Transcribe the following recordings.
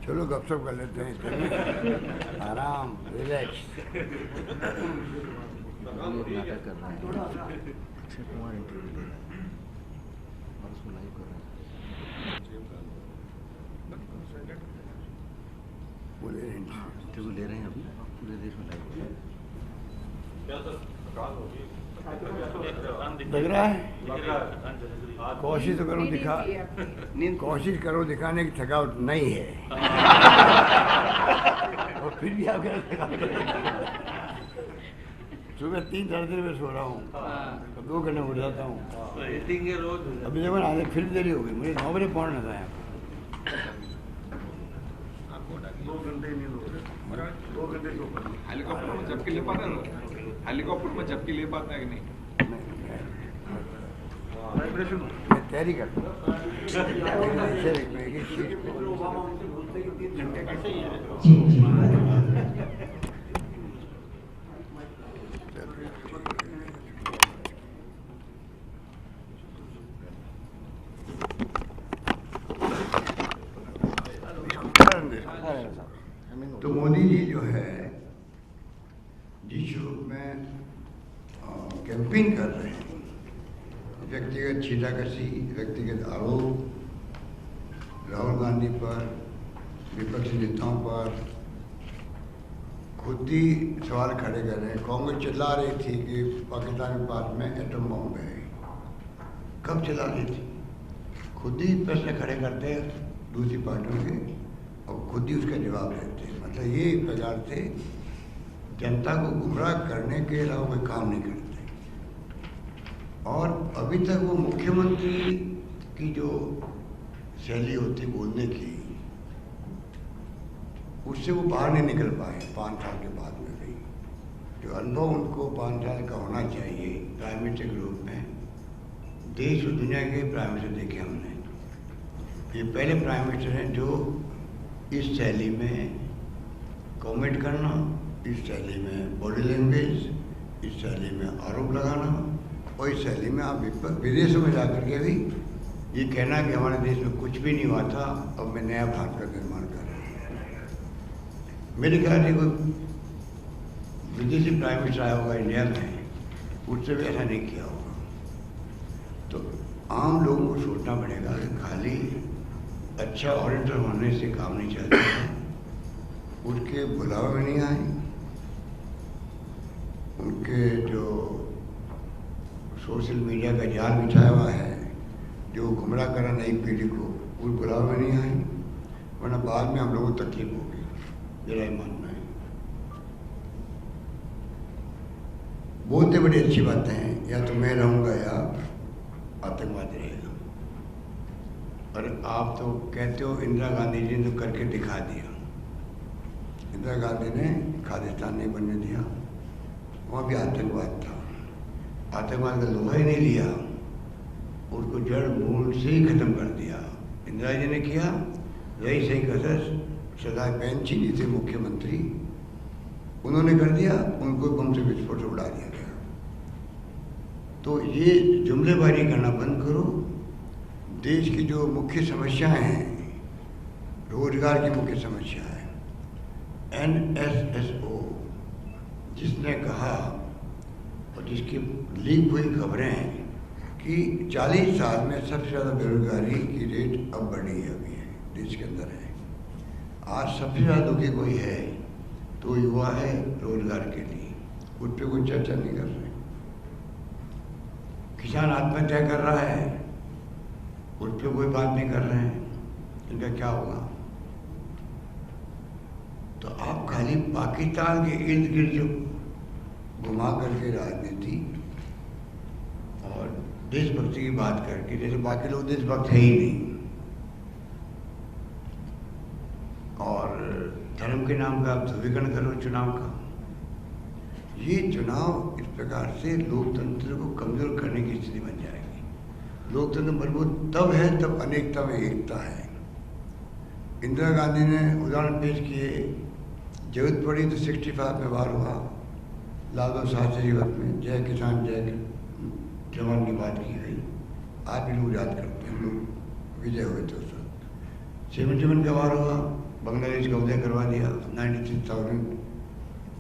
चलो गपशप कर लेते हैं, आराम, रिलैक्स। नाटक कर रहे हैं, अक्षय कुमार इंटरव्यू ले रहा है और उसको लाइव कर रहे हैं। इंटरव्यू ले रहे हैं अभी, पूरे देश में लाइव कर रहे हैं। लग रहा है कोशिश तो करो कोशिश करो दिखाने की थकावट नहीं है। और फिर भी आप सुबह 3-3:30 बजे सो रहा हूँ, 2 घंटे उठ जाता हूँ। अभी देखो ना, फिर देरी हो गई, मुझे 9 बजे पहुँचना था यहाँ। 2 घंटे नहीं सो हेलीकॉप्टर में झपकी ले पाता है, हेलीकॉप्टर में झपकी ले पाता है कि नहीं? वाइब्रेशन मैं तैयारी करता हूँ। तो मोदी जी जो है जिस रूप में कैंपिंग कर रहे हैं, व्यक्तिगत छीटाकशी, व्यक्तिगत आरोप राहुल गांधी पर, विपक्षी नेताओं पर, खुद ही सवाल खड़े कर रहे हैं। कांग्रेस चिल्ला रही थी कि पाकिस्तान के पास में एटम बम है, कब चिल्ला रही थी? खुद ही प्रश्न खड़े करते दूसरी पार्टियों के और खुद ही उसका जवाब देते। मतलब ये एक प्रकार से जनता को गुमराह करने के अलावा कोई काम नहीं करते। और अभी तक वो मुख्यमंत्री की जो शैली होती बोलने की, उससे वो बाहर नहीं निकल पाए 5 साल के बाद में भी। जो अनुभव उनको 5 साल का होना चाहिए प्राइम मिनिस्टर के रूप में, देश और दुनिया के प्राइम मिनिस्टर देखे हमने। ये पहले प्राइम मिनिस्टर हैं जो इस शैली में कमेंट करना, इस शैली में बॉडी लैंग्वेज, इस शैली में आरोप लगाना, और इस शैली में आप विदेशों में जाकर के भी ये कहना कि हमारे देश में कुछ भी नहीं हुआ था, अब मैं नया भारत का निर्माण कर रहा हूँ। मेरे ख्याल से कोई विदेशी प्राइम मिनिस्टर आया होगा इंडिया में, उससे भी ऐसा नहीं किया होगा। तो आम लोगों को सोचना पड़ेगा कि खाली अच्छा ऑडिटर होने से काम नहीं चलता, उनके बुलावे में नहीं आए, उनके जो सोशल मीडिया का जाल बिछाया हुआ है, जो गुमराह करा नई पीढ़ी को, उस बुलावे में नहीं आए, वरना बाद में हम लोगों को तकलीफ होगी। मेरा मानना है बोलते बड़ी अच्छी बातें हैं, या तो मैं रहूँगा या आतंकवाद रहेगा। और आप तो कहते हो इंदिरा गांधी जी ने तो करके दिखा दिया। इंदिरा गांधी ने खालिस्तान नहीं बनने दिया, वहाँ भी आतंकवाद था, आतंकवाद का लोहा ही नहीं लिया, उसको जड़ मूल से ही खत्म कर दिया। इंदिरा जी ने किया, रही सही कसर सरदार बेंची जी थे मुख्यमंत्री, उन्होंने कर दिया, उनको बम से विस्फोट से उड़ा दिया गया। तो ये जुमलेबाजी करना बंद करो। देश की जो मुख्य समस्याएं हैं, रोजगार की मुख्य समस्या है, NSSO जिसने कहा और जिसकी लीक हुई खबरें हैं कि 40 साल में सबसे ज़्यादा बेरोजगारी की रेट अब बढ़ी है, अभी है देश के अंदर है। आज सबसे ज़्यादा दुखी कोई है तो युवा है रोजगार के लिए, उस पर कोई चर्चा नहीं कर रहे। किसान आत्महत्या कर रहा है, उस पर कोई बात नहीं कर रहे हैं, इनका क्या होगा? तो आप खाली पाकिस्तान के इर्द गिर्द जो घुमा करके राजनीति और देशभक्ति की बात करके, जैसे बाकी लोग देशभक्त है ही नहीं, और धर्म के नाम पर आप ध्रुवीकरण करो चुनाव का। ये चुनाव इस प्रकार से लोकतंत्र को कमजोर करने की स्थिति बन जाएगी। लोकतंत्र मजबूत तब है जब अनेकता में एकता है। इंदिरा गांधी ने उदाहरण पेश किए, जरूरत पड़ी तो 65 में वार हुआ, लाल बहादुर शास्त्री वक्त में जय किसान जय जवान की बात की गई। आज भी लोग याद करते हैं, लोग विजय हुए थे उस वक्त। 71 का वार हुआ, बांग्लादेश का उदय करवा दिया। 96,000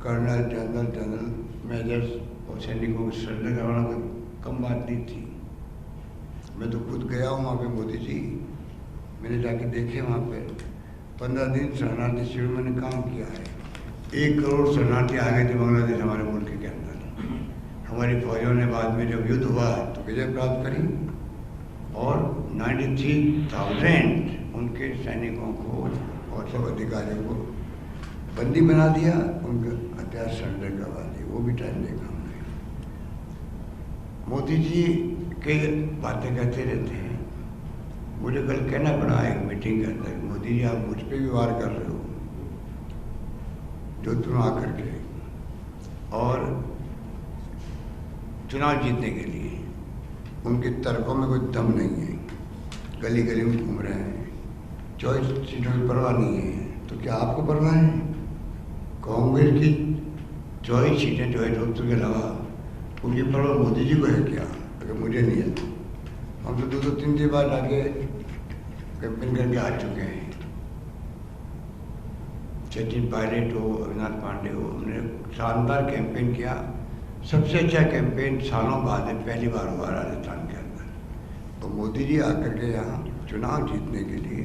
कर्नल, जनरल, मेजर्स और सैनिकों को सरेंडर करवाना कोई कम बात नहीं थी। मैं तो खुद गया हूँ वहाँ पे मोदी जी, मैंने जाके देखे वहाँ पे 15 दिन शरणार्थी शिविर मैंने काम किया है। 1 करोड़ शरणार्थी आ गए थे बांग्लादेश हमारे मुल्क के अंदर। हमारी फौजों ने बाद में जब युद्ध हुआ तो विजय प्राप्त करी और 93,000 उनके सैनिकों को और सब अधिकारियों को बंदी बना दिया, उनका हथियार सरेंडर करवा दिए। वो भी टाइम देखा हमने। मोदी जी कई बातें कहते रहते हैं। मुझे कल कहना पड़ा एक मीटिंग के अंदर, मोदी जी आप मुझ पे भी वार कर रहे हो जो तुम आकर के, और चुनाव जीतने के लिए उनके तर्कों में कोई दम नहीं है। गली गली में घूम रहे हैं, 24 सीटों की परवाह नहीं है। तो क्या आपको परवाह है? कांग्रेस की 24 सीटें जो है दोस्तों के अलावा उनकी परवाह मोदी जी को है क्या? अगर मुझे नहीं है तो हम तो 2-3 बार आगे कैंपेन करके आ चुके हैं। सचिन पायलट हो, अविनाश पांडे हो, हमने शानदार कैंपेन किया। सबसे अच्छा कैंपेन सालों बाद पहली बार हुआ राजस्थान के अंदर। तो मोदी जी आकर के यहाँ चुनाव जीतने के लिए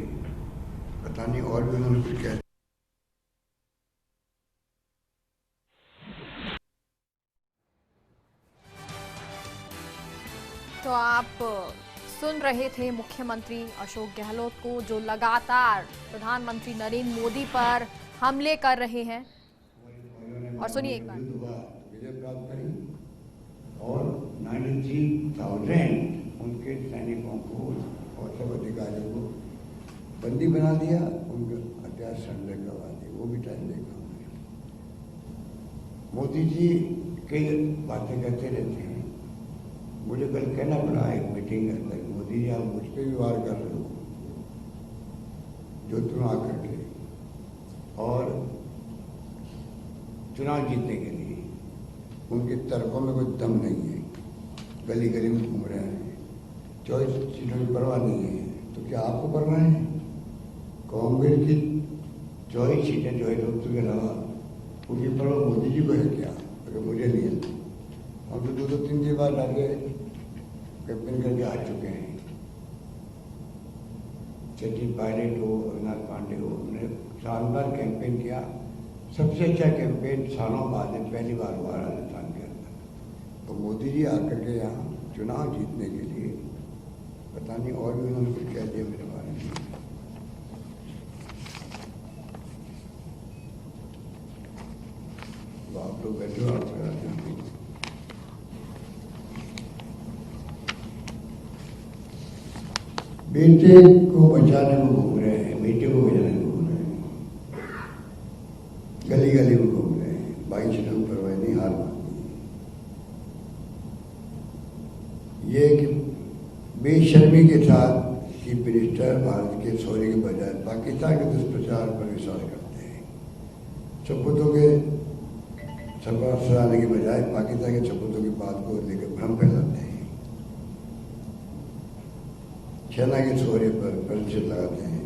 पता नहीं और भी उन्होंने कुछ कह। तो आप सुन रहे थे मुख्यमंत्री अशोक गहलोत को, जो लगातार प्रधानमंत्री नरेंद्र मोदी पर हमले कर रहे हैं। और सुनिए एक बार। विजय प्राप्त करी और 93,000 उनके सैनिकों को और सब अधिकारियों को बंदी बना दिया, उनका हथियार सरेंडर करवा दिए। वो भी टाइम देखा हमने। मोदी जी कई बातें कहते रहते हैं। मुझे कल कहना पड़ा एक मीटिंग के अंदर, मोदी जी आप मुझ पे भी वार कर रहे हो जो तुम आकर के, और चुनाव जीतने के लिए उनके तर्कों में कोई दम नहीं है। गली गली में घूम रहे हैं, 24 सीटों की परवाह नहीं है। तो क्या आपको परवाह है? कांग्रेस की 24 सीटें जो है दोस्तों के अलावा उनकी परवाह मोदी जी को है क्या? अगर मुझे नहीं है तो हम तो 2-3 बार आगे कैंपेन करके आ चुके हैं। सचिन पायलट हो, अविनाश पांडे हो, हमने शानदार कैंपेन किया। सबसे अच्छा कैंपेन सालों बाद पहली बार हुआ राजस्थान के अंदर। तो मोदी जी आकर के यहाँ चुनाव जीतने के लिए पता नहीं और भी उन्होंने कुछ कह दिया मेरे बारे में। तो आप लोग बैठे हो, आप कराते हैं। बेटे को बचाने को घूम रहे हैं, बेटे को बचाने को घूम रहे हैं, गली गली में घूम रहे हैं। 22 सीटों की परवाह नहीं, हार मानती है। ये कि बेशर्मी के साथ चीफ मिनिस्टर भारत के सौर्य के बजाय पाकिस्तान के दुष्प्रचार पर विश्वास करते हैं। सपूतों के सफर सराहने के बजाय पाकिस्तान के सपूतों की बात को लेकर भ्रम फैलाते हैं। सेना के शौर्य पर प्रतिशत लगाते हैं।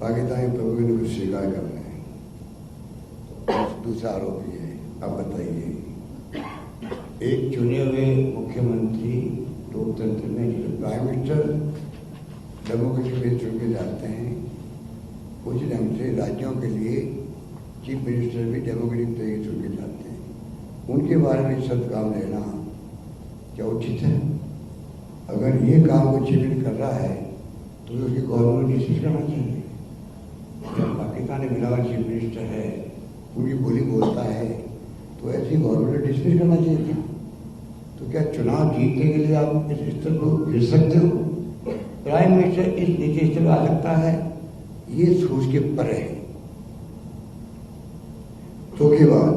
पाकिस्तान के प्रमुख ने कुछ स्वीकार कर रहे हैं। दूसरा आरोप ये है, अब बताइए, एक चुने हुए मुख्यमंत्री लोकतंत्र में जो प्राइम मिनिस्टर डेमोक्रेसी में चुन के जाते हैं, उस ढंग से राज्यों के लिए चीफ मिनिस्टर भी डेमोक्रेटिक तरीके से चुन के जाते हैं। उनके बारे में सब काम लेना क्या उचित है? अगर ये काम वो चीफ मिनिस्टर कर रहा है तो उसकी गवर्नमेंट डिस्मिस करना चाहिए। जब पाकिस्तान में मिला हुआ चीफ मिनिस्टर है, उनकी बोली बोलता है, तो ऐसी गवर्नमेंट डिस्मिस करना चाहिए। तो क्या चुनाव जीतने के लिए आप इस स्तर को गिर सकते हो? प्राइम मिनिस्टर इस नीचे स्तर आ सकता है, ये सोच के परे है। तो के बाद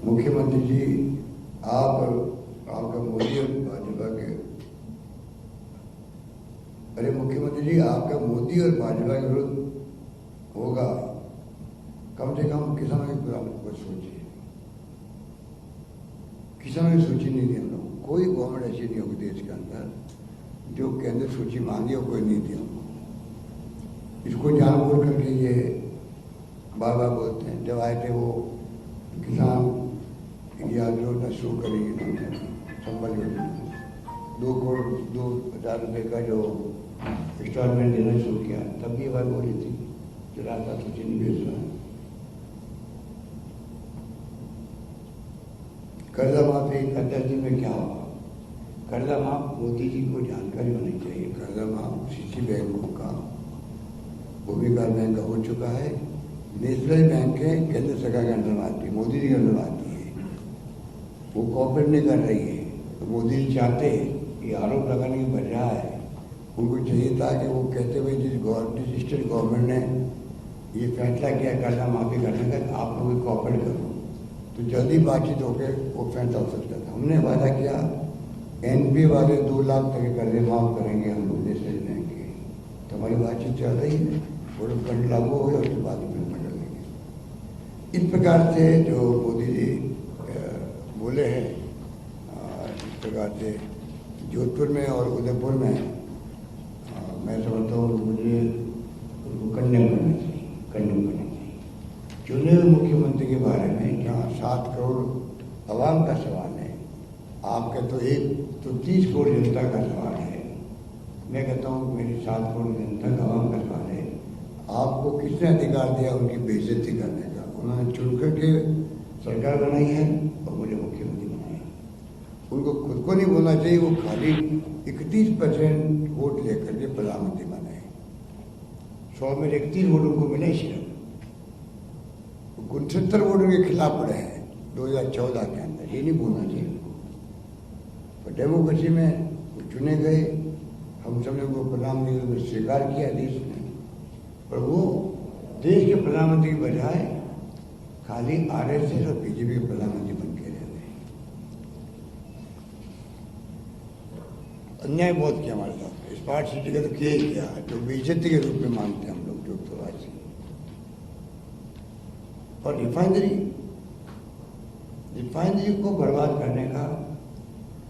मुख्यमंत्री जी आपका मोदी और भाजपा के, अरे मुख्यमंत्री जी आपका मोदी और भाजपा के विरुद्ध होगा, कम से कम किसानों के कुछ सोचिए। किसानों की सूची नहीं दी हम लोग। कोई गवर्नमेंट ऐसी नहीं होगी देश के अंदर जो केंद्र सूची मांगे और कोई नहीं दिया। इसको जानबूझ करके ये बार बार बोलते हैं। जब आए थे वो किसान योजना शुरू करी इन्होंने, संबल योजना, 2,02,000 रुपये का जो इंस्टॉलमेंट देना शुरू किया, तब भी ये बात बोली थी कि रास्ता सूची निवेश है। कर्जा माफी 31 दिन में क्या होगा? कर्जा माफ मोदी जी को जानकारी होनी चाहिए। कर्जा माफ सीसी बैंकों का, भूमिका बैंक का हो चुका है। नेशनल बैंक है, केंद्र सरकार के अंडर आती है, मोदी जी के अंडर आती है, वो कॉपरेट नहीं कर रही है। तो मोदी जी चाहते ये आरोप लगाने की बजाय उनको चाहिए था कि वो कहते हुए जिस स्टेट गवर्नमेंट ने ये फैसला किया कर्जा माफी करने का, आप लोग कॉपरेट करो, तो जल्दी बातचीत होकर वो फैसला हो सकता था। हमने वादा किया एनपीए वाले 2 लाख तक के कर्जे माफ करेंगे हम लोग नेशनल बैंक के, तो हमारी बातचीत चल रही है, वो लोग फंड लागू हो गया, उसके बाद फिर कर लेंगे। इस प्रकार से जो मोदी जी बोले हैं, इस प्रकार से जोधपुर में और उदयपुर में मैं समझता हूँ मुझे उनको कंडेम करना चाहिए, कंडेम करना चाहिए। चुने हुए मुख्यमंत्री के बारे में जहाँ 7 करोड़ आवाम का सवाल है, आपका तो 30 करोड़ जनता का सवाल है। मैं कहता हूँ मेरी 7 करोड़ जनता का आवाम का सवाल है। आपको किसने अधिकार दिया उनकी बेइज्जती करने का? उन्होंने चुनकर के सरकार बनाई है और मुझे मुख्यमंत्री बनाया। उनको खुद को नहीं बोलना चाहिए, वो खाली 31% वोट लेकर के प्रधानमंत्री बने। 100 में 31 वोट उनको मिले, सिर्फ 69 वोट उनके खिलाफ पड़े हैं 2014 के अंदर। ये नहीं बोलना चाहिए उनको। तो डेमोक्रेसी में वो चुने गए, हम सब ने वो प्रधानमंत्री को स्वीकार किया देश ने, पर वो देश के प्रधानमंत्री की बजाय खाली आरएसएस और बीजेपी के प्रधानमंत्री बन के रह गए। अन्याय बहुत किया हमारे साथ। स्मार्ट सिटी का तो किया ही किया, जो बेइज्जती के रूप में मानते हैं हम लोग जो तो आज। और रिफाइनरी को बर्बाद करने का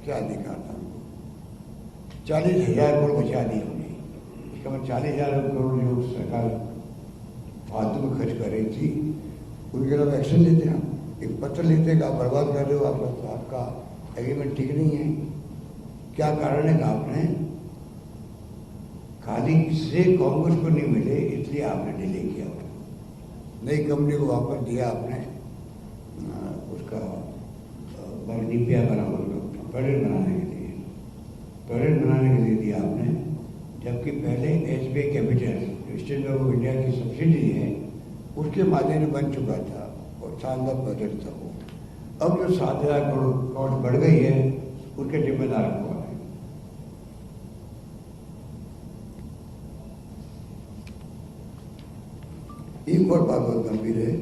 क्या अधिकार था हमको? 40,000 करोड़ बचा दी हमने। इसका मतलब 40,000 करोड़ जो सरकार फालतू में खर्च कर रही थी, उनके खिलाफ एक्शन लेते हम, एक पत्र लिखते कि आप बर्बाद कर रहे हो, आपका एग्रीमेंट ठीक नहीं है। क्या कारण है कि आपने खाली से कांग्रेस को नहीं मिले इसलिए आपने डिले किया। नई कंपनी को वापस दिया आपने, उसका डीपीआर बराबर टॉयलेट बनाने के लिए दिया आपने, जबकि पहले SBI capital state bank of India की सब्सिडी है उसके माध्यम से बन चुका था और शानदार बजट था वो। अब जो 7,000 करोड़ बढ़ गई है उसके जिम्मेदार कौन है? एक और बात बहुत गंभीर है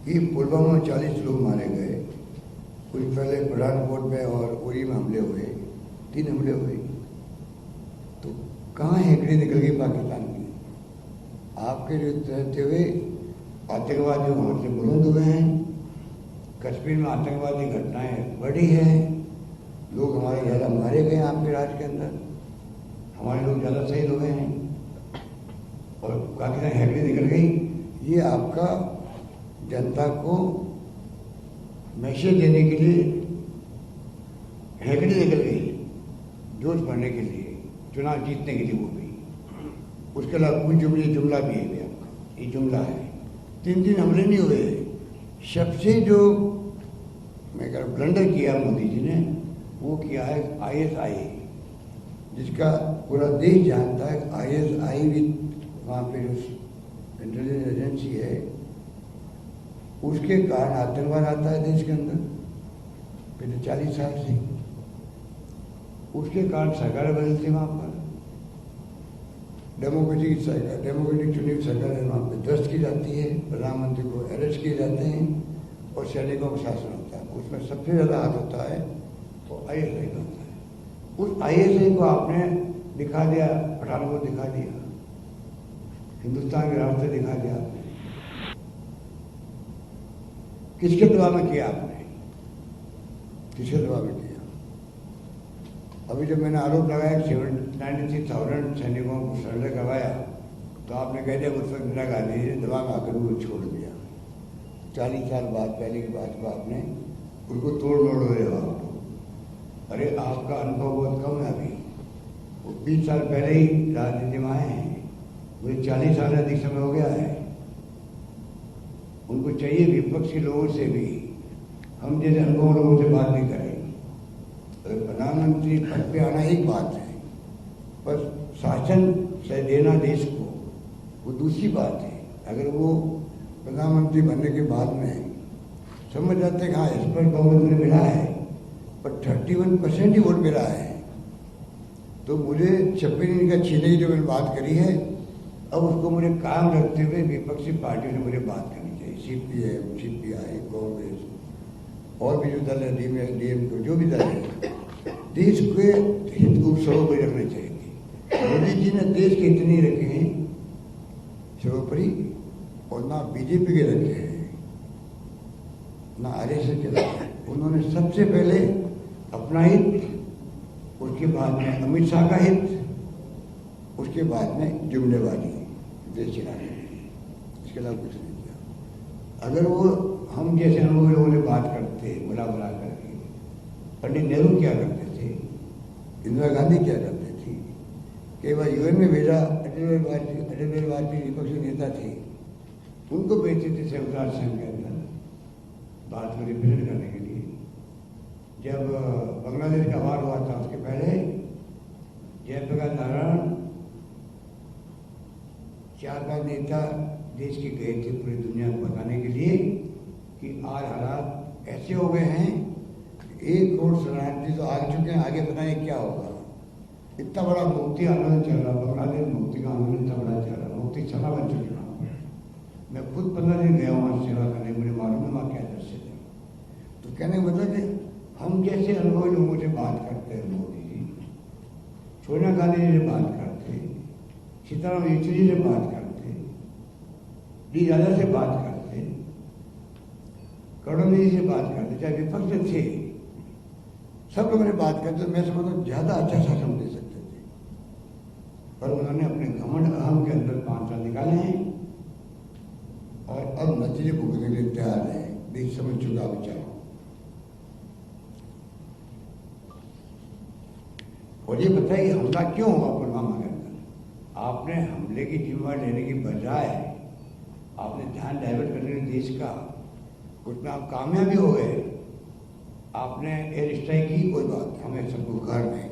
कि पुलवामा में 40 लोग मारे गए। कुछ पहले पठानकोट में और उरी में हमले हुए, 3 हमले हुए। तो कहाँ हेकड़ी निकल गई पाकिस्तान की? आपके रहते हुए आतंकवादी वहाँ से बुलंद हुए हैं। कश्मीर में आतंकवादी घटनाएं बढ़ी है, लोग हमारे ज़्यादा मारे गए आपके राज के अंदर, हमारे लोग ज़्यादा शहीद हुए हैं और पाकिस्तान हेकड़ी निकल गई। ये आपका जनता को मैसेज देने के लिए हेकड़ी निकल गई, जोश भरने के लिए, चुनाव जीतने के लिए वो भी। उसके अलावा कुछ जुमला भी है आपका, ये जुमला है। 3 दिन हमले नहीं हुए। सबसे जो मैं कह रहा ब्लंडर किया मोदी जी ने, वो किया है ISI, जिसका पूरा देश जानता है। ISI भी वहाँ पे जो इंटेलिजेंस एजेंसी है, उसके कारण आतंकवाद आता है देश के अंदर पिछले 40 साल से। उसके कारण सरकार बदलती वहाँ पर, डेमोक्रेटिक चुनी हुई सरकार वहाँ पर ध्वस्त की जाती है, प्रधानमंत्री को अरेस्ट किए जाते हैं और सैनिकों का शासन होता है। उसमें सबसे ज़्यादा हाथ होता है तो ISI का होता है। उस ISI को आपने दिखा दिया, पठानकोट दिखा दिया, हिंदुस्तान के रास्ते दिखा दिया आपने। किसके दबाव में किया आपने? किसके दबाव में किया? अभी जब मैंने आरोप लगाया 93,000 सैनिकों को सरेंडर करवाया, तो आपने कह दिया उस वक्त इंदिरा गांधी ने दिमाग आकर वो छोड़ दिया। 40 साल बाद पहले की बात को आपने उनको तोड़ मोड़ रहे हो आप। अरे आपका अनुभव बहुत कम है अभी। वो 20 साल पहले ही राजनीति में आए हैं, मुझे 40 साल अधिक समय हो गया है। उनको चाहिए विपक्षी लोगों से भी हम जैसे अनुभव लोगों से बात नहीं करें। अगर प्रधानमंत्री पद पे आना एक बात है, पर शासन से देना देश को वो दूसरी बात है। अगर वो प्रधानमंत्री बनने के बाद में समझ जाते हैं हाँ इस पर बहुमत मुझे मिला है, पर 31% ही वोट मिला है, तो मुझे छप्पन का छीने की जो मैंने बात करी है, अब उसको मुझे कायम रखते हुए विपक्षी पार्टियों से मुझे बात करनी चाहिए। CPM, CPI, कांग्रेस और भी जो दल है, DMK, जो भी दल है, देश के हित को सर्वोपरि रखने चाहिए। मोदी जी ने देश के हित नहीं रखे हैं सर्वोपरि, और ना बीजेपी के रखे हैं, ना RSS के रखे हैं। उन्होंने सबसे पहले अपना हित, उसके बाद में अमित शाह का हित, उसके बाद में जुमलेबाजी देश चलाने के लिए, इसके अलावा कुछ नहीं किया। अगर वो हम जैसे अनुभवी लोगों ने बात करते बुला बुला करके, पंडित नेहरू क्या करते थे, इंदिरा गांधी क्या करते थे, कई बार UN में भेजा, अटल बिहारी वाजपेयी विपक्षी नेता थे, उनको भेजते थे संयुक्त राष्ट्र संघ के अंदर भारत को रिप्रेजेंट करने के लिए। जब बांग्लादेश का वार हुआ था उसके पहले जयप्रकाश नारायण 4-5 नेता देश के गए थे पूरी दुनिया को बताने के लिए कि आज हालात ऐसे हो गए हैं, 1 करोड़ शरणार्थी तो आ चुके हैं, आगे बताइए क्या होगा। इतना बड़ा मुक्ति आंदोलन चल रहा, बांग्लादेश मुक्ति का आंदोलन इतना बड़ा चल रहा, मुक्ति क्षमा बन चुकी है। मैं खुद 15 दिन गया वहाँ सेवा करने, मुझे मालूम है वहाँ क्या दृश्य थे। तो कहने का मतलब कि हम जैसे अनुभवी लोगों से बात करते हैं, मोदी जी, सोनिया गांधी जी से बात करते, सीताराम येचुरी से बात करते, डी राजा से बात करते, करुणानिधि से बात करते, चाहे विपक्ष थे, सब लोगों ने बात करते, तो मैं समझता हूँ ज्यादा अच्छा शासन दे सकते थे। पर उन्होंने अपने घमंड अहम के अंदर 5 साल निकाले हैं और अब नतीजे भुगतने के लिए तैयार है। देश समझ चुका विचार, और ये बताइए हमला क्यों हुआ पुलवामा के अंदर। आपने हमले की जिम्मेदारी लेने की बजाय आपने ध्यान डाइवर्ट करने के देश का, उसमें आप कामयाब भी हो गए। आपने एयर स्ट्राइक की, कोई बात, हमें सबको घर में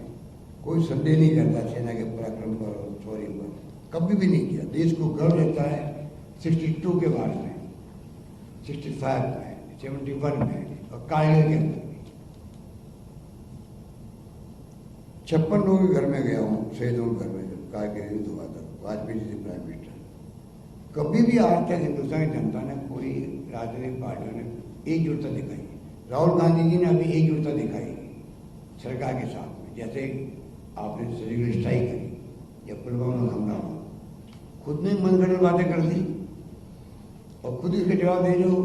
कोई संदेह नहीं करता सेना के पराक्रम पर और शौर्य पर, कभी भी नहीं किया। देश को गर्व रहता है 62 के बाद में, 65 में, 71 में और कारगिल के अंदर। 56 लोगों के घर में गया हूँ, शहीदों के घर में, जब कारगिल युद्ध हुआ था, वाजपेयी जी थे प्राइम मिनिस्टर। कभी भी आज तक हिंदुस्तान की जनता ने, कोई राजनीतिक पार्टियों ने एकजुटता दिखाई। राहुल गांधी जी ने अभी एकजुटता दिखाई सरकार के साथ में, जैसे आपने सर्जिकल स्ट्राइक करी या पुलवामा में हमला हुआ, खुद ने मनगढ़ंत बातें कर दी और खुद इसके जवाब दे रहे हो।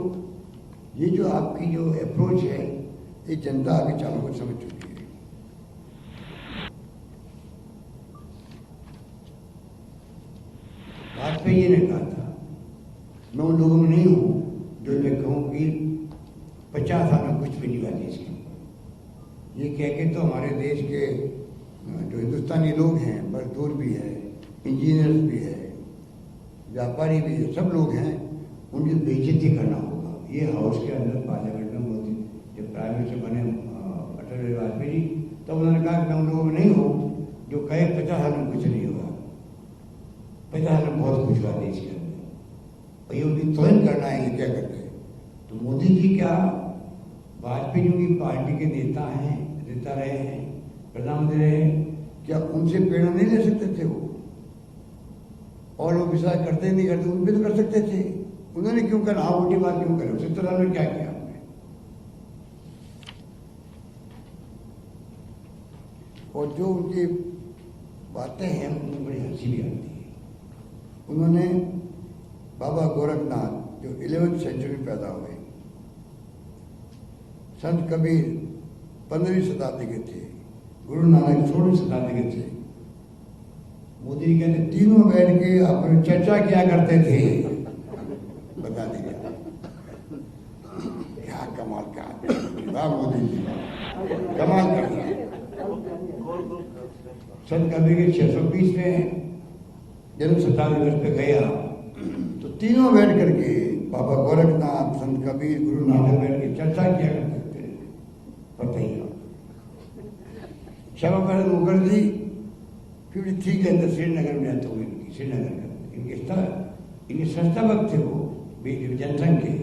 ये जो आपकी जो अप्रोच है, ये जनता आगे चालों को समझ चुकी है। वाजपेयी ने कहा था, मैं उन लोगों में नहीं हूं जो मैं कहूं कि 50 साल में कुछ भी नहीं हुआ देश के ऊपर। ये कह के तो हमारे देश के जो हिंदुस्तानी लोग हैं, मजदूर भी है, इंजीनियर्स भी है, व्यापारी भी है, सब लोग हैं, उनकी बेइज्जती करना होगा। ये हाउस के अंदर पार्लियामेंट में मोदी जब प्राइम मिनिस्टर बने अटल बिहारी वाजपेयी जी, तब उन्होंने कहा कि मैं उन लोगों में नहीं हूँ जो कहे 50 साल में कुछ नहीं हुआ। 50 साल में बहुत कुछ हुआ देश के अंदर, और ये उनकी तोहन करना है, ये क्या करते हैं। तो मोदी जी क्या वाजपेयी जी की पार्टी के नेता हैं, नेता रहे हैं, प्रधानमंत्री रहे, क्या उनसे प्रेरणा नहीं ले सकते थे वो? और वो विश्वास करते नहीं करते, उन पर तो कर सकते थे। उन्होंने क्यों कहा, हाँ उल्टी बात क्यों करे? 70 साल में क्या किया आपने? और जो उनकी बातें हैं उनमें बड़ी हंसी भी आती है। उन्होंने बाबा गोरखनाथ जो 11वीं सेंचुरी में पैदा हुए, संत कबीर 15वीं शताब्दी के थे, गुरु नानक 16वीं शताब्दी के थे, मोदी जी कहते तीनों बैठ के अपनी चर्चा किया करते थे। बता दीजिए क्या कमाल का मोदी जी, कमाल कर दिया। संत कबीर के 620वें जन्म शताब्दी दिवस पे गया तो तीनों बैठ करके बाबा गोरखनाथ, संत कबीर, गुरु नानक बैठ के चर्चा किया करते थे। पता ही श्यामा प्रसाद मुखर्जी 53 के अंदर श्रीनगर में रहते हुए, श्रीनगर इनके संस्थापक थे वो जनसंघ के।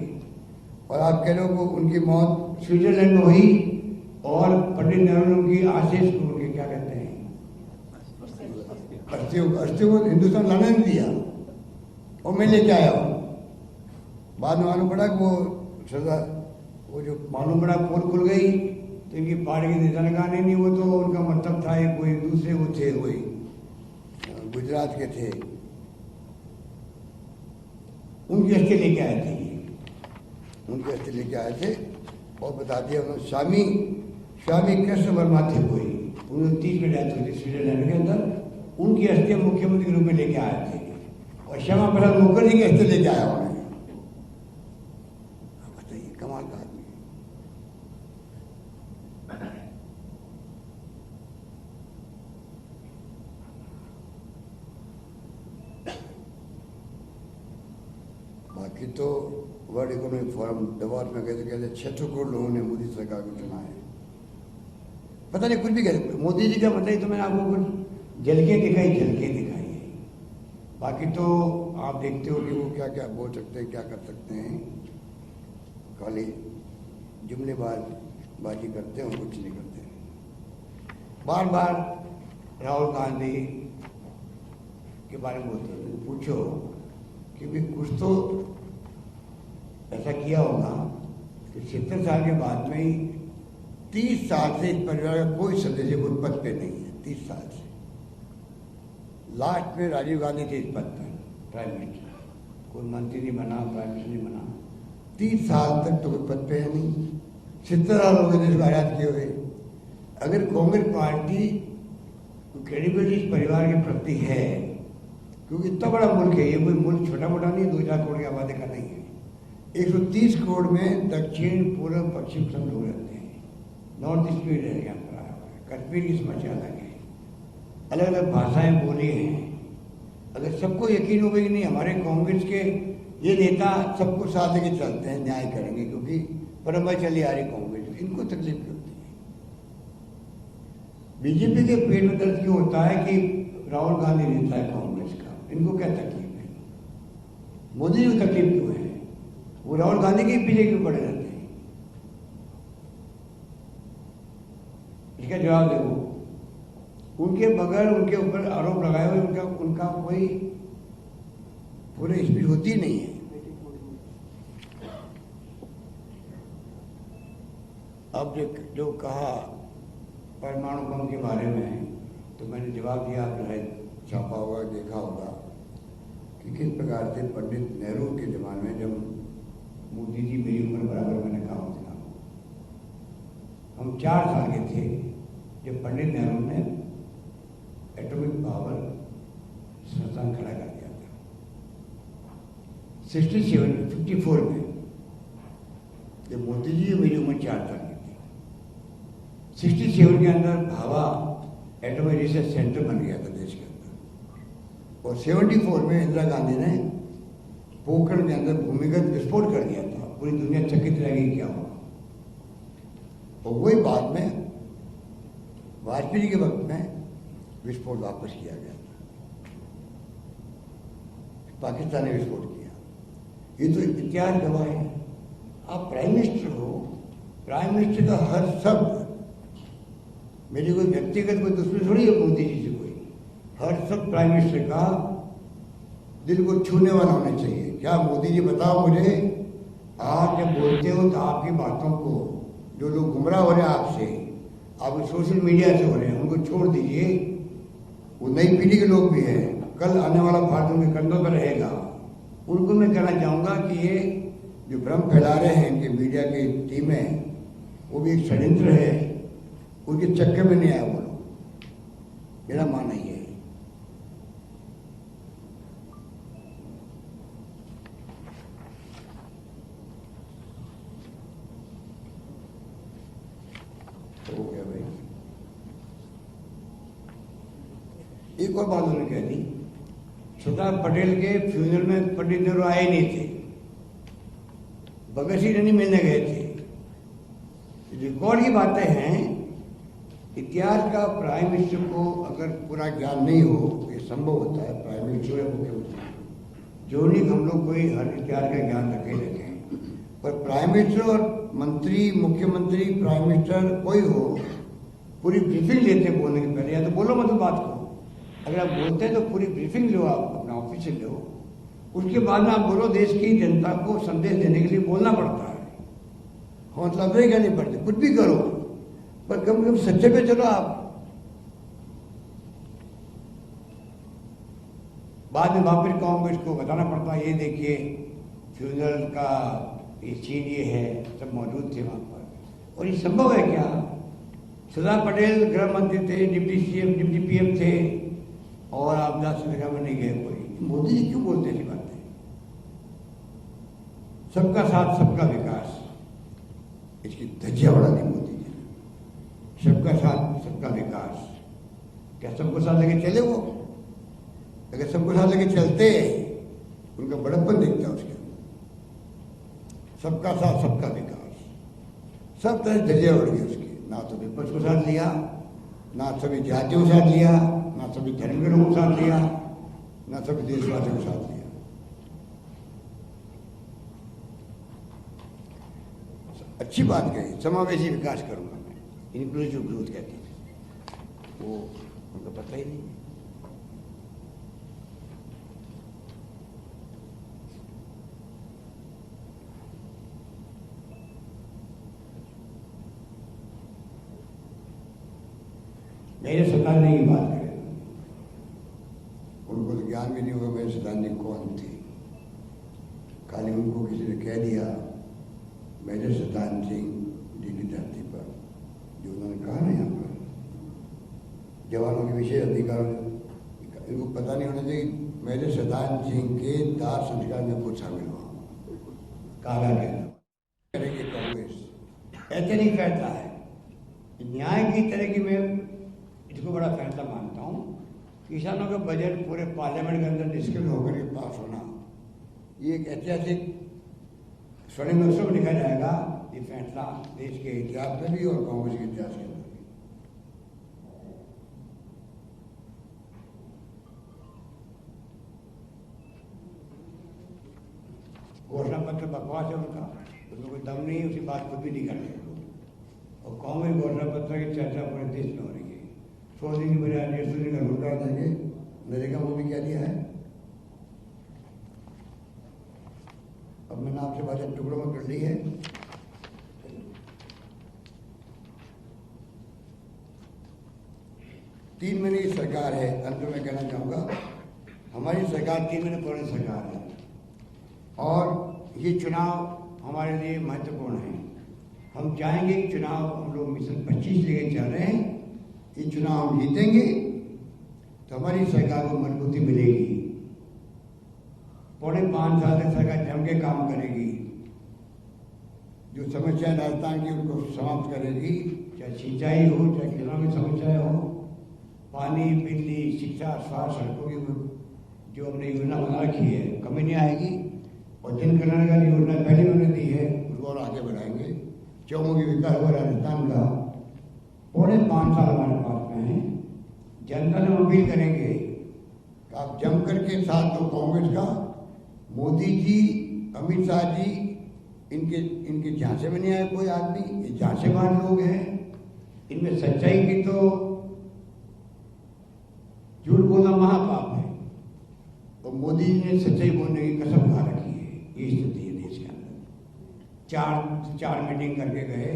और आप कह लो उनकी मौत स्विट्जरलैंड में हुई और पंडित नेहरू ने उनकी आशीष को उनके क्या कहते हैं अस्थियों को हिंदुस्तान लाने नहीं दिया और मैं लेके आया हूँ। बाद में मालूम पड़ा कि वो जो मालूम पड़ा पोल खुल गई तो इनकी पार्टी के नेता लगाने नहीं, वो तो उनका मतलब था ये कोई दूसरे वो थे, वही गुजरात के थे, उनकी अस्थि लेके आए थे, उनकी अस्थि लेके आए थे और बता दिया उन्होंने स्वामी कृष्ण वर्मा थे कोई, 29 में डेथ हुई थी स्विट्जरलैंड के अंदर, उनकी अस्थि मुख्यमंत्री के रूप में लेके आए थे और श्यामा प्रसाद मुखर्जी की अस्थि लेके आया उन्होंने। बताइए कमाल का आदमी। बाकी तो वर्ल्ड इकोनॉमिक फोरम दबाव में कहते 600 करोड़ लोगों ने मोदी सरकार को चुना है। पता नहीं कुछ भी कहते, मोदी जी का मतलब तो मैंने आपको कुछ झलके दिखाई है। बाकी तो आप देखते हो कि वो क्या क्या बोल सकते हैं, क्या कर सकते हैं, खाली जुमलेबाजी करते हैं और कुछ नहीं करते। बार बार राहुल गांधी के बारे में बोलते हैं, पूछो कि भी कुछ तो ऐसा किया होगा कि 70 साल के बाद में ही 30 साल से इस परिवार का कोई सदस्य को पद पे नहीं है। 30 साल से लास्ट में राजीव गांधी थे इस पद पर प्राइम मिनिस्टर, कोई मंत्री नहीं बना, प्राइम मिनिस्टर नहीं बना। 30 साल तक तो कोई पद पे है नहीं। 70 साल हो गए देश को आजाद किए हुए। अगर कांग्रेस पार्टी क्रेडिबिलिटी इस परिवार के प्रति है, क्योंकि इतना बड़ा मुल्क है ये, कोई मुल्क छोटा मोटा नहीं, 2000 करोड़ की आबादी का नहीं है। 130 करोड़ में दक्षिण पूर्व पश्चिम सब लोग रहते हैं। नॉर्थ ईस्ट भी रह गया, कश्मीर की समस्या अलग है, अलग अलग भाषाएं बोली हैं। अगर सबको यकीन हो कि नहीं हमारे कांग्रेस के ये नेता सबको साथ लेके चलते हैं, न्याय करेंगे, क्योंकि परंपरा चली आ रही कांग्रेस, इनको तकलीफ नहीं होती है। बीजेपी के पेट में दर्द क्यों होता है कि राहुल गांधी नेता है कांग्रेस का, इनको क्या तकलीफ है? मोदी जी को तकलीफ क्यों है? वो राहुल गांधी के पीछे क्यों पड़े रहते हैं? इसका जवाब देखो। उनके बगैर उनके ऊपर आरोप लगाए हुए उनका कोई पूरे स्पीड होती नहीं है। अब जो कहा परमाणु बम के बारे में, तो मैंने जवाब दिया, आप छापा होगा, देखा होगा कि किस प्रकार से पंडित नेहरू के जमाने में, जब मोदी जी मेरी उम्र बराबर, मैंने कहा था, हम 4 साल के थे जब पंडित नेहरू ने एटॉमिक पावर संस्थान खड़ा कर दिया था। 54 में जब मोदी जी मेरी उम्र 4 साल की थी, 67 के अंदर भाभा एटॉमिक रिसर्च सेंटर बन गया था देश के अंदर, और 74 में इंदिरा गांधी ने पोखरण के अंदर भूमिगत विस्फोट कर दिया था। पूरी दुनिया चकित रह गई क्या होगा। और वही बाद में वाजपेयी के वक्त में विस्फोट वापस किया गया था, पाकिस्तान ने विस्फोट किया। ये तो इतिहास गवाह है। आप प्राइम मिनिस्टर हो, प्राइम मिनिस्टर का हर शब्द, मेरी कोई व्यक्तिगत कोई दुश्मनी थोड़ी है मोदी जी से, कोई हर शब्द प्राइम मिनिस्टर का दिल को छूने वाला होना चाहिए। क्या मोदी जी बताओ मुझे, आप जब बोलते हो तो आपकी बातों को जो लोग गुमराह हो रहे हैं आपसे, आप सोशल मीडिया से हो रहे हैं, उनको छोड़ दीजिए। वो नई पीढ़ी के लोग भी हैं, कल आने वाला भारत उनके कंधों पर रहेगा। उनको मैं कहना चाहूँगा कि ये जो भ्रम फैला रहे हैं इनके मीडिया की टीमें, वो भी एक षड्यंत्र है, उनके चक्कर में नहीं आया वो लोग। मेरा मानना ये है। एक और बात उन्होंने कह दी, सरदार पटेल के फ्यूनरल में पंडित नेहरू आए नहीं थे, भगत सिंह नहीं मिलने गए थे। रिकॉर्ड की बातें हैं। इतिहास का प्राइम मिनिस्टर को अगर पूरा ज्ञान नहीं हो, ये संभव होता है, प्राइम मिनिस्टर या मुख्यमंत्री जो नहीं, हम लोग कोई हर इतिहास का ज्ञान रखें, पर प्राइम मिनिस्टर और मंत्री, मुख्यमंत्री, प्राइम मिनिस्टर कोई हो, पूरी ब्रीफिंग लेते हैं बोलने के पहले। या तो बोलो मतलब बात को, अगर आप बोलते हैं तो पूरी ब्रीफिंग लो, आप अपना ऑफिस से लो, उसके बाद में आप बोलो। देश की जनता को संदेश देने के लिए बोलना पड़ता है, मतलब नहीं करनी पड़ती, कुछ भी करो, पर कम से कम सच्चे पे चलो। आप बाद में वापिस कांग्रेस को बताना पड़ता है, ये देखिए फ्यूनरल का ये चीज ये है, सब मौजूद थे वहां पर। और ये संभव है क्या? सरदार पटेल गृह मंत्री थे, डिप्टी सीएम, डिप्टी पीएम थे, और आपदा से जगह में नहीं गए कोई। मोदी जी क्यों बोलते ऐसी बातें? सबका साथ सबका विकास, इसकी धज्जियां उड़ा दी मोदी जी ने। सबका साथ सबका विकास, क्या सबको साथ लेके चले वो? अगर सबको साथ लेके चलते, उनका बड़प्पन दिखता उसके। सबका साथ सबका विकास, सब तरह धज्जियां उड़ गई उसकी। ना तो विपक्ष को साथ लिया, ना सभी जातियों को साथ लिया, ना सभी धर्म के लोगों को साथ लिया, ना सभी देशवासियों को साथ लिया। अच्छी बात कही, समावेशी विकास करूंगा मैं, इंक्लूसिव ग्रोथ कहती है, वो उनको पता ही नहीं। मेरे शताब्दी की बात करें, उनको तो ज्ञान भी नहीं होगा मेरे शताब्दी कौन थी। खाली उनको किसी ने कह दिया मेजर सदान सिंह जी की धरती पर, जो उन्होंने कहा ना यहाँ पर जवानों के विशेष अधिकार, इनको पता नहीं होना चाहिए मेजर सदान सिंह के दाह संस्कार में खुद शामिल हुआ। काला करेंगे कांग्रेस, ऐसे नहीं फैसला है न्याय की तरह की। मैं इसको बड़ा फैसला मानता हूँ। किसानों का बजट पूरे पार्लियामेंट के अंदर डिस्कस होकर के पास होना, ये एक ऐतिहासिक स्वर्णिम अवसर में लिखा जाएगा। ये फैसला देश के इतिहास में भी और कांग्रेस के इतिहास के अंदर भी। घोषणा पत्र बकवास है उनका, उसमें कोई दम नहीं है, उसकी बात खुद भी नहीं कर रहे लोग। और कांग्रेस घोषणा पत्र की चर्चा पूरे देश में हो रही है। 100 दिन की बजाय 150 दिन का रोजगार देंगे, नरेगा वो भी क्या दिया है। अब मैंने आपसे बात टुकड़ों में कर ली है। तीन महीने की सरकार है। अंत में कहना चाहूंगा, हमारी सरकार 3 महीने पुरानी सरकार है और ये चुनाव हमारे लिए महत्वपूर्ण है। हम चाहेंगे कि चुनाव, हम लोग मिशन 25 लेके चल रहे हैं, ये चुनाव हम जीतेंगे तो हमारी सरकार को मजबूती मिलेगी। 5.5 साल तक सरकार जम के काम करेगी। जो समस्या राजस्थान की उनको समाप्त करेगी, चाहे सिंचाई हो, चाहे किसानों की समस्याएं हो, पानी, बिजली, शिक्षा, स्वास्थ्य, सड़कों की जो हमने योजना बना रखी है, कमी नहीं आएगी। और जिन कल्याणकारी योजना पहले उन्होंने दी है उसको और आगे बढ़ाएंगे। चौमुखी विकास हुआ राजस्थान का। 5.5 साल हमारे पास में है। जनता से अपील करेंगे कि आप जम करके साथ दो कांग्रेस का। मोदी जी, अमित शाह जी, इनके झांसे में नहीं आए कोई आदमी, ये झांसेबाज लोग हैं। इनमें सच्चाई की तो झूठ बोलना महापाप है, और मोदी जी ने सच्चाई बोलने की कसम खा रखी है। ये स्थिति है देश के अंदर। चार मीटिंग करके गए,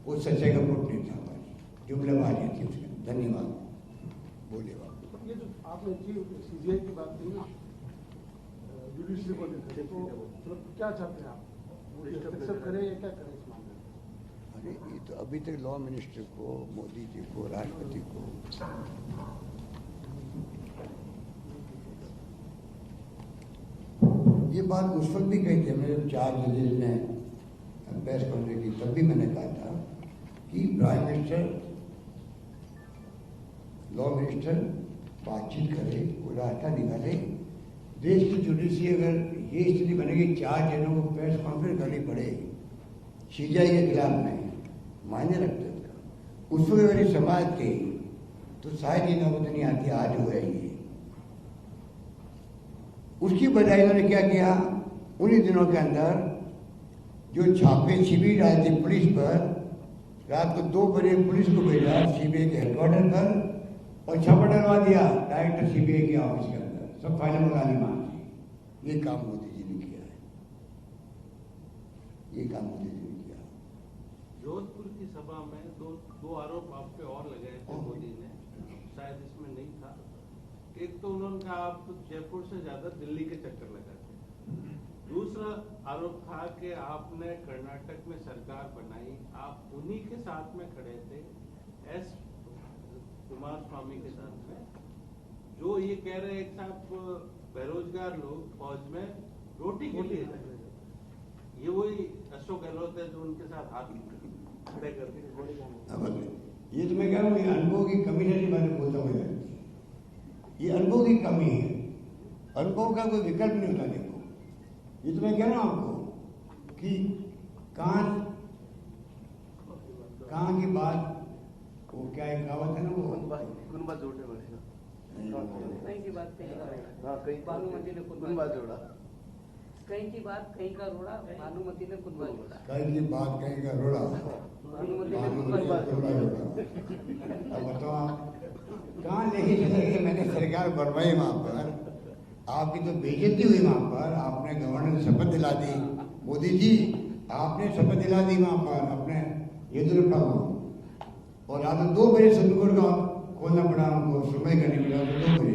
वो सच्चाई का पुट नहीं था, बस जुमलेबाजी थी उसके। धन्यवाद। बोलिए बात। ये जो आपने सीबीआई की बात की ना, जुडिशरी को लेकर, तो क्या चाहते हैं आप? एक्सेप्ट करें या क्या करें इस मामले में? अरे ये तो अभी तक लॉ मिनिस्टर को, मोदी जी को, राष्ट्रपति को ये बात उस वक्त भी कही थी। हमने जब 4 जजेज ने प्रेस कॉन्फ्रेंस की, तब भी मैंने कहा था कि प्राइम मिनिस्टर, लॉ मिनिस्टर बातचीत करे, वो रास्ता निकाले। देश की जुडिशरी अगर ये स्थिति बनेगी 4 जनों को प्रेस कॉन्फ्रेंस करनी पड़े सीबीआई के खिलाफ में, मायने रखते उसका। उस वक्त अगर समाज के तो शायद ये नौबत नहीं आती, आज हुआ है ये। उसकी बजाय उन्होंने क्या किया, उन्हीं दिनों के अंदर जो छापे शिविर डाले थे पुलिस पर, रात को 2 बजे पुलिस को भेजा सीबीआई के हेडक्वार्टर पर और छापा डलवा दिया डायरेक्टर सीबीआई के ऑफिस के अंदर, सब फाइलें मंगानी मांग ली। ये काम मोदी जी ने किया है, ये काम मोदी जी ने किया। जोधपुर की सभा में दो आरोप आप पे और लगाए थे मोदी ने, शायद इसमें नहीं था। एक तो उन्होंने कहा आप जयपुर से ज्यादा दिल्ली के चक्कर लगाते हैं। दूसरा आरोप था कि आपने कर्नाटक में सरकार बनाई, आप उन्हीं के साथ में खड़े थे, एस कुमार स्वामी के साथ में, जो ये कह रहे हैं साहब बेरोजगार लोग फौज में रोटी के लिए जाते हैं। ये वही अशोक गहलोत है जो उनके साथ हाथ खड़े करके। ये तो मैं कह रहा हूँ, अनुभव की कमी नहीं, मैंने बोलता हुआ ये अनुभव की कमी है। अनुभव का कोई विकल्प नहीं होता। देखो, ये तो मैं कह रहा हूं आपको कि कान की बात, वो क्या एक कहावत है ना, वो कुनबा जोड़े कहीं की बात भानुमति ने कुनबा जोड़ा, कहीं की बात कहीं का रोड़ा, भानुमति ने कुनबा जोड़ा। कहीं की बात कहीं का रोड़ा, भानुमति ने भानुमति कुनबा का रोड़ा जोड़ा। अब बताओ आप कहाँ लेके चले? मैंने सरकार बनवाई वहां पर, आपकी तो बेइज्जती हुई वहां पर। आपने गवर्नर ने शपथ दिला दी, मोदी जी आपने शपथ दिला दी वहां पर अपने येदियुरप्पा को, और रात 2 बजे सुप्रीम कोर्ट का खोलना पड़ा, उनको सुनवाई करनी पड़ा 2 बजे।